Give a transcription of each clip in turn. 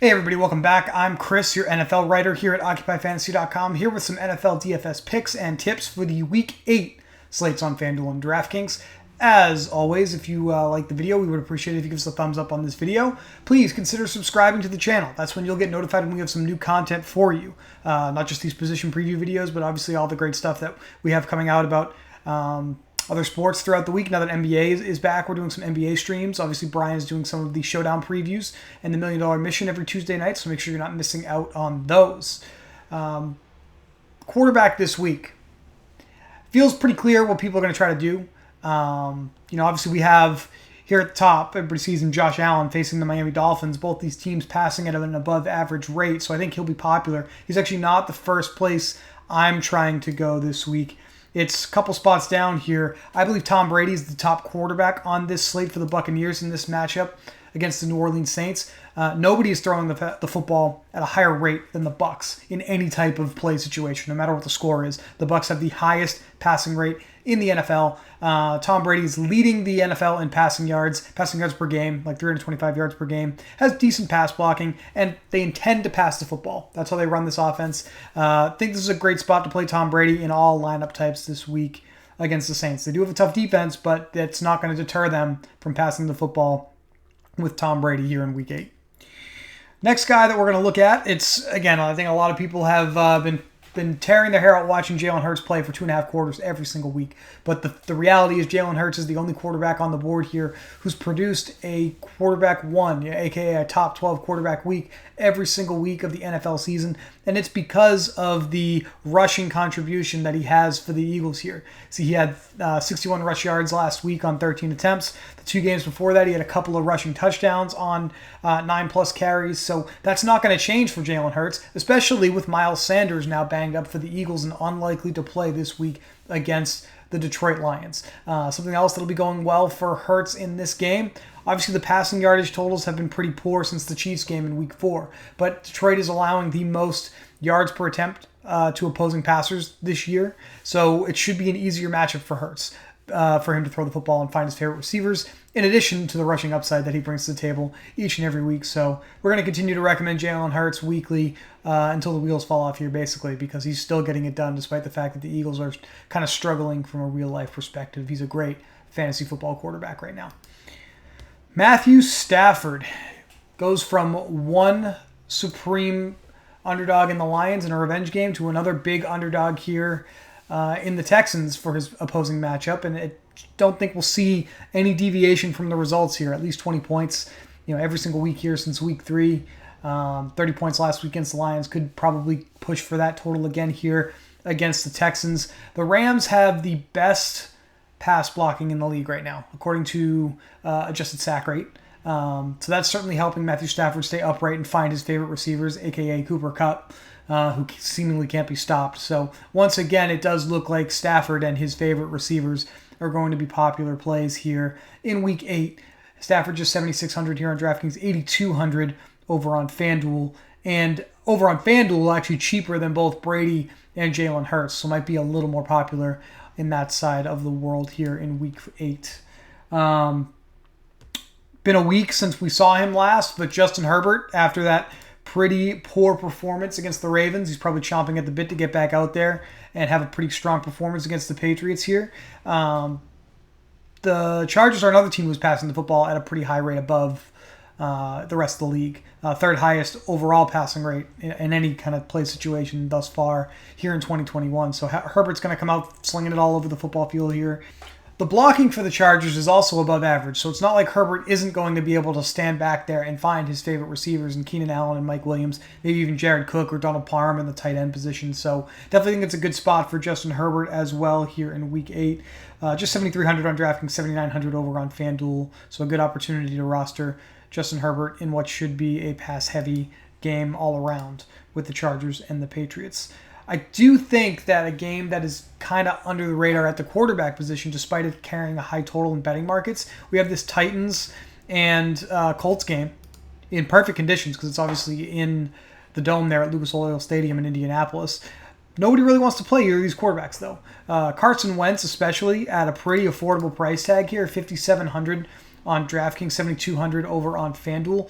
Hey everybody, welcome back. I'm Chris, your NFL writer here at OccupyFantasy.com, here with some NFL DFS picks and tips for the Week 8 slates on FanDuel and DraftKings. As always, if you like the video, we would appreciate it if you give us a thumbs up on this video. Please consider subscribing to the channel. That's when you'll get notified when we have some new content for you. Not just these position preview videos, but obviously all the great stuff that we have coming out about other sports throughout the week. Now that NBA is back, we're doing some NBA streams. Obviously, Brian's doing some of the Showdown previews and the $1 Million Mission every Tuesday night, so make sure you're not missing out on those. Quarterback this week. Feels pretty clear what people are going to try to do. Obviously we have here at the top, everybody sees him, Josh Allen facing the Miami Dolphins. Both these teams passing at an above average rate, so I think he'll be popular. He's actually not the first place I'm trying to go this week. It's a couple spots down here. I believe Tom Brady is the top quarterback on this slate for the Buccaneers in this matchup against the New Orleans Saints. Nobody is throwing the football at a higher rate than the Bucs in any type of play situation, no matter what the score is. The Bucs have the highest passing rate in the NFL. Tom Brady is leading the NFL in passing yards per game, like 325 yards per game, has decent pass blocking, and they intend to pass the football. That's how they run this offense. I think this is a great spot to play Tom Brady in all lineup types this week against the Saints. They do have a tough defense, but it's not going to deter them from passing the football with Tom Brady here in Week 8. Next guy that we're going to look at, it's, again, I think a lot of people have been tearing their hair out watching Jalen Hurts play for 2.5 quarters every single week. But the reality is Jalen Hurts is the only quarterback on the board here who's produced a quarterback one, aka a top 12 quarterback week every single week of the NFL season. And it's because of the rushing contribution that he has for the Eagles here. See, he had 61 rush yards last week on 13 attempts. The 2 games before that, he had a couple of rushing touchdowns on 9+ carries. So that's not going to change for Jalen Hurts, especially with Miles Sanders now banged up for the Eagles and unlikely to play this week against the Detroit Lions. Something else that'll be going well for Hurts in this game. Obviously, the passing yardage totals have been pretty poor since the Chiefs game in Week 4, but Detroit is allowing the most yards per attempt to opposing passers this year, so it should be an easier matchup for Hurts, for him to throw the football and find his favorite receivers, in addition to the rushing upside that he brings to the table each and every week. So we're going to continue to recommend Jalen Hurts weekly until the wheels fall off here, basically, because he's still getting it done despite the fact that the Eagles are kind of struggling from a real-life perspective. He's a great fantasy football quarterback right now. Matthew Stafford goes from one supreme underdog in the Lions in a revenge game to another big underdog here in the Texans for his opposing matchup, and I don't think we'll see any deviation from the results here. At least 20 points, every single week here since Week 3. 30 points last week against the Lions. Could probably push for that total again here against the Texans. The Rams have the best pass blocking in the league right now, according to adjusted sack rate. So that's certainly helping Matthew Stafford stay upright and find his favorite receivers, aka Cooper Kupp, who seemingly can't be stopped. So once again, it does look like Stafford and his favorite receivers are going to be popular plays here in Week 8. Stafford just 7,600 here on DraftKings, 8,200 over on FanDuel. And over on FanDuel, actually cheaper than both Brady and Jalen Hurts, so might be a little more popular in that side of the world here in Week 8. Been a week since we saw him last, but Justin Herbert, after that pretty poor performance against the Ravens, he's probably chomping at the bit to get back out there and have a pretty strong performance against the Patriots here. The Chargers are another team who's passing the football at a pretty high rate above the rest of the league. Third highest overall passing rate in any kind of play situation thus far here in 2021. So Herbert's going to come out slinging it all over the football field here. The blocking for the Chargers is also above average, so it's not like Herbert isn't going to be able to stand back there and find his favorite receivers in Keenan Allen and Mike Williams, maybe even Jared Cook or Donald Parham in the tight end position. So definitely think it's a good spot for Justin Herbert as well here in Week 8. Just 7,300 on DraftKings, 7,900 over on FanDuel, so a good opportunity to roster Justin Herbert in what should be a pass-heavy game all around with the Chargers and the Patriots. I do think that a game that is kind of under the radar at the quarterback position, despite it carrying a high total in betting markets, we have this Titans and Colts game in perfect conditions because it's obviously in the dome there at Lucas Oil Stadium in Indianapolis. Nobody really wants to play either of these quarterbacks, though. Carson Wentz, especially, at a pretty affordable price tag here, $5,700 on DraftKings, $7,200 over on FanDuel.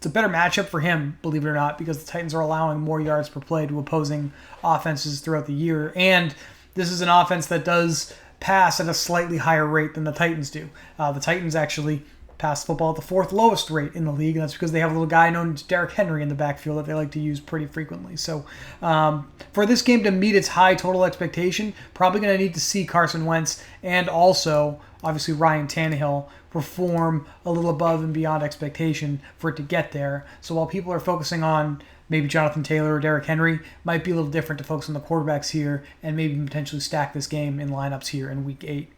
it's a better matchup for him, believe it or not, because the Titans are allowing more yards per play to opposing offenses throughout the year. And this is an offense that does pass at a slightly higher rate than the Titans do. The Titans actually pass the football at the fourth lowest rate in the league, and that's because they have a little guy known as Derrick Henry in the backfield that they like to use pretty frequently. So for this game to meet its high total expectation, probably going to need to see Carson Wentz and also, obviously, Ryan Tannehill perform a little above and beyond expectation for it to get there. So while people are focusing on maybe Jonathan Taylor or Derrick Henry, might be a little different to focus on the quarterbacks here and maybe potentially stack this game in lineups here in Week 8.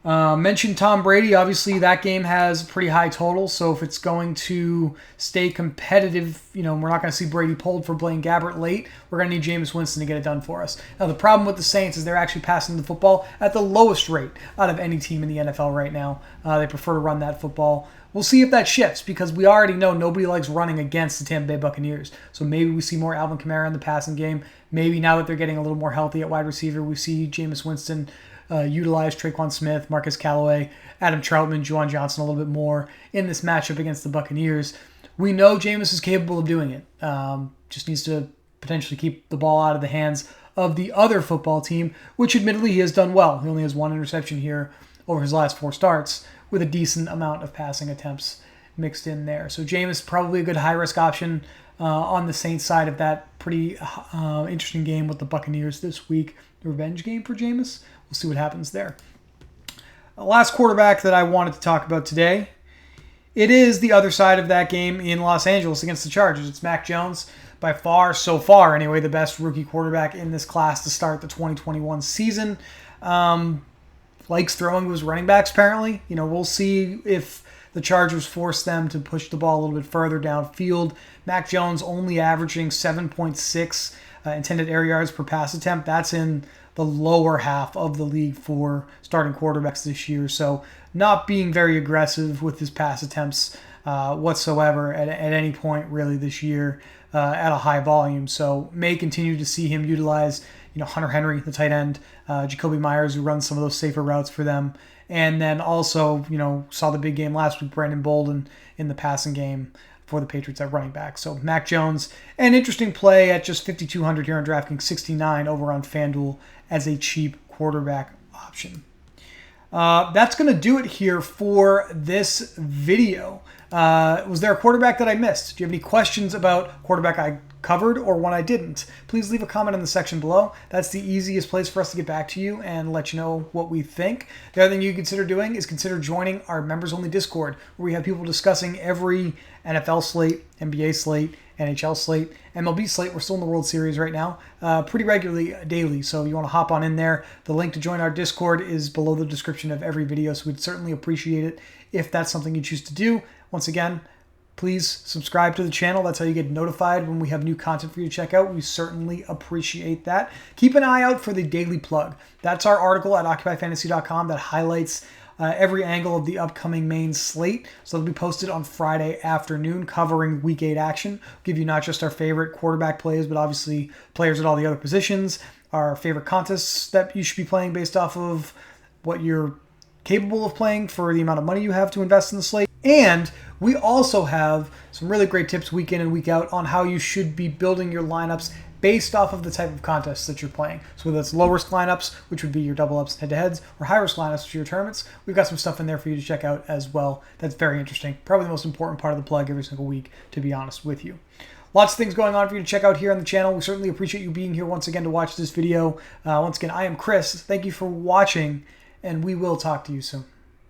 Mentioned Tom Brady. Obviously, that game has pretty high total, so if it's going to stay competitive, we're not going to see Brady pulled for Blaine Gabbert late. We're going to need Jameis Winston to get it done for us. Now, the problem with the Saints is they're actually passing the football at the lowest rate out of any team in the NFL right now. They prefer to run that football. We'll see if that shifts, because we already know nobody likes running against the Tampa Bay Buccaneers. So maybe we see more Alvin Kamara in the passing game. Maybe now that they're getting a little more healthy at wide receiver, we see Jameis Winston utilize Traquan Smith, Marcus Callaway, Adam Troutman, Juwan Johnson a little bit more in this matchup against the Buccaneers. We know Jameis is capable of doing it. Just needs to potentially keep the ball out of the hands of the other football team, which admittedly he has done well. He only has one interception here over his last 4 starts, with a decent amount of passing attempts mixed in there. So Jameis probably a good high-risk option on the Saints side of that pretty interesting game with the Buccaneers this week. The revenge game for Jameis. We'll see what happens there. The last quarterback that I wanted to talk about today, it is the other side of that game in Los Angeles against the Chargers. It's Mac Jones, by far, so far anyway, the best rookie quarterback in this class to start the 2021 season. Likes throwing to his running backs, apparently. We'll see if the Chargers force them to push the ball a little bit further downfield. Mac Jones only averaging 7.6 intended air yards per pass attempt. That's in the lower half of the league for starting quarterbacks this year. So not being very aggressive with his pass attempts whatsoever at any point really this year at a high volume. So may continue to see him utilize Hunter Henry, the tight end, Jacoby Myers, who runs some of those safer routes for them. And then also, saw the big game last week, Brandon Bolden in the passing game for the Patriots at running back. So Mac Jones, an interesting play at just 5,200 here on DraftKings, 69 over on FanDuel as a cheap quarterback option. That's going to do it here for this video. Was there a quarterback that I missed? Do you have any questions about quarterback I covered or one I didn't? Please leave a comment in the section below. That's the easiest place for us to get back to you and let you know what we think. The other thing you consider doing is consider joining our members-only Discord, where we have people discussing every NFL slate, NBA slate, NHL slate, MLB slate. We're still in the World Series right now, pretty regularly daily. So you want to hop on in there. The link to join our Discord is below the description of every video, so we'd certainly appreciate it if that's something you choose to do. Once again, please subscribe to the channel. That's how you get notified when we have new content for you to check out. We certainly appreciate that. Keep an eye out for the Daily Plug. That's our article at OccupyFantasy.com that highlights every angle of the upcoming main slate. So it'll be posted on Friday afternoon covering Week 8 action. We'll give you not just our favorite quarterback plays, but obviously players at all the other positions, our favorite contests that you should be playing based off of what you're capable of playing for the amount of money you have to invest in the slate. And we also have some really great tips week in and week out on how you should be building your lineups based off of the type of contests that you're playing. So whether that's low-risk lineups, which would be your double-ups and head-to-heads, or high-risk lineups, which are your tournaments, we've got some stuff in there for you to check out as well. That's very interesting. Probably the most important part of the plug every single week, to be honest with you. Lots of things going on for you to check out here on the channel. We certainly appreciate you being here once again to watch this video. Once again, I am Chris. Thank you for watching, and we will talk to you soon.